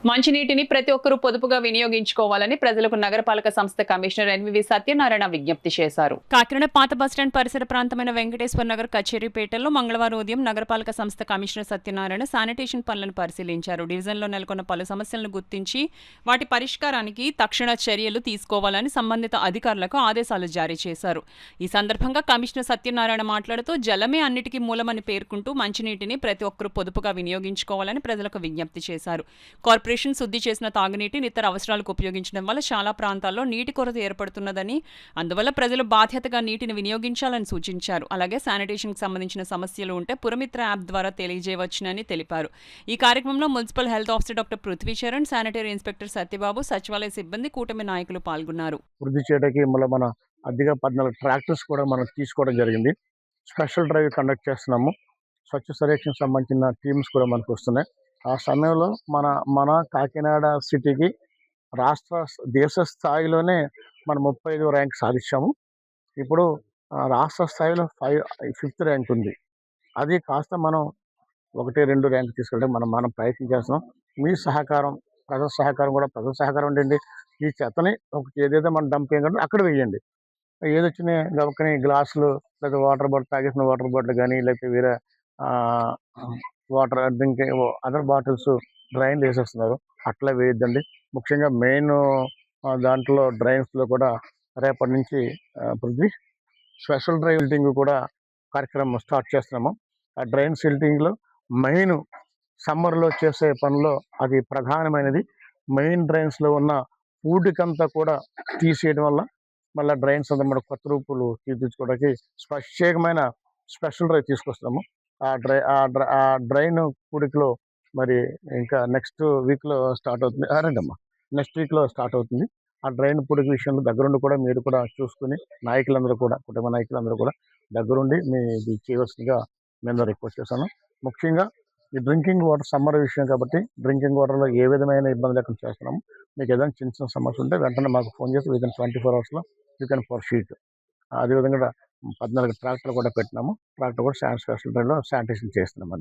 మంచినీటిని ప్రతి ఒక్కరూ పొదుపుగా వినియోగించుకోవాలని ప్రజలకు నగరపాలక సంస్థ కమిషనర్ ఎన్వివి సత్యనారాయణ విజ్ఞప్తి చేశారు. కాకినాడ పాత బస్టాండ్ పరిసర ప్రాంతమైన వెంకటేశ్వర నగర్ కచేరీపేటలో మంగళవారం ఉదయం నగరపాలక సంస్థ కమిషనర్ సత్యనారాయణ శానిటేషన్ పనులను పరిశీలించారు. డివిజన్లో నెలకొన్న పలు సమస్యలను గుర్తించి వాటి పరిష్కారానికి తక్షణ చర్యలు తీసుకోవాలని సంబంధిత అధికారులకు ఆదేశాలు జారీ చేశారు. ఈ సందర్భంగా కమిషనర్ సత్యనారాయణ మాట్లాడుతూ జలమే అన్నిటికీ మూలమని పేర్కొంటూ మంచినీటిని ప్రతి ఒక్కరూ పొదుపుగా వినియోగించుకోవాలని ప్రజలకు విజ్ఞప్తి చేశారు. కార్పొరేషన్ శుద్ధి చేసిన తాగునీటిని ఇతర అవసరాలకు ఉపయోగించడం వల్ల చాలా ప్రాంతాల్లో నీటి కొరత ఏర్పడుతున్నదని, అందువల్ల ప్రజలు బాధ్యతగా నీటిని వినియోగించాలని సూచించారు. అలాగే శానిటేషన్కి సంబంధించిన సమస్యలు ఉంటే పురమిత్ర యాప్ ద్వారా తెలియజేయవచ్చునని తెలిపారు. ఈ కార్యక్రమంలో municipal health officer doctor Prithvi Charan, sanitary inspector Satyababu, సచివాలయ సిబ్బంది, కూటమి నాయకులు పాల్గొన్నారు. వృద్ధి చేయడానికి మన అద్దెగా 14 ట్రాక్టర్స్ కూడా మనం తీసుకోవడం జరిగింది. స్పెషల్ డ్రైవ్ కండక్ట్ చేస్తున్నాము. స్వచ్ఛ సర్వేక్షణకు సంబంధించిన టీమ్స్ కూడా మనకు వస్తున్నాయి. ఆ సమయంలో మన కాకినాడ సిటీకి దేశ స్థాయిలోనే మనం 35వ ర్యాంక్ సాధించాము. ఇప్పుడు రాష్ట్ర స్థాయిలో 5th ర్యాంక్ ఉంది. అది కాస్త మనం 1, 2 ర్యాంక్ తీసుకెళ్ళడం మనం ప్రయత్నం చేస్తున్నాం. మీ సహకారం, ప్రజల సహకారం ఏంటండి, ఈ చెత్తని ఏదైతే మనం డంప్ చేయగలం అక్కడ వేయండి. ఏదొచ్చినా గబక్కని గ్లాసులు లేదా వాటర్ బాటిల్, తాగేసిన వాటర్ బాటిల్ కానీ లేకపోతే వేరే వాటర్ డ్రింక్ అదర్ బాటిల్స్ డ్రైన్లు వేసేస్తున్నారు. అట్లా వేయొద్దండి. ముఖ్యంగా మెయిన్ దాంట్లో డ్రైన్స్లో కూడా రేపటి నుంచి స్పెషల్ డ్రైన్ సిల్టింగ్ కూడా కార్యక్రమం స్టార్ట్ చేస్తున్నాము. ఆ డ్రైన్ సిల్టింగ్లో మెయిన్ సమ్మర్లో చేసే పనిలో అది ప్రధానమైనది. మెయిన్ డ్రైన్స్లో ఉన్న పూడికంతా కూడా తీసేయడం వల్ల మళ్ళీ డ్రైన్స్ అంతా మన కొత్త రూపులు తీర్చుకోవడానికి ప్రత్యేకమైన స్పెషల్ డ్రైవ్ తీసుకొస్తాము. ఆ డ్రైన్ పూడికలో మరి ఇంకా నెక్స్ట్ వీక్లో స్టార్ట్ అవుతుంది. నెక్స్ట్ వీక్లో స్టార్ట్ అవుతుంది. ఆ డ్రైన్ పూడిక విషయంలో దగ్గరుండి కూడా మీరు కూడా చూసుకుని కుటుంబ నాయకులందరూ కూడా దగ్గరుండి ఇది చేయవలసిందిగా మేము రిక్వెస్ట్ చేశాను. ముఖ్యంగా ఈ డ్రింకింగ్ వాటర్ సమ్మర్ విషయం కాబట్టి డ్రింకింగ్ వాటర్లో ఏ విధమైన ఇబ్బంది లేకుండా చేస్తున్నాము. మీకు ఏదైనా చిన్న సమస్య ఉంటే వెంటనే మాకు ఫోన్ చేసి within 24 hours you can proceed. అదేవిధంగా 14 ట్రాక్టర్లు కూడా పెట్టినాము. ట్రాక్టర్ కూడా స్పెషల్ డ్రైవ్లో శానిటేషన్ చేస్తున్నాం.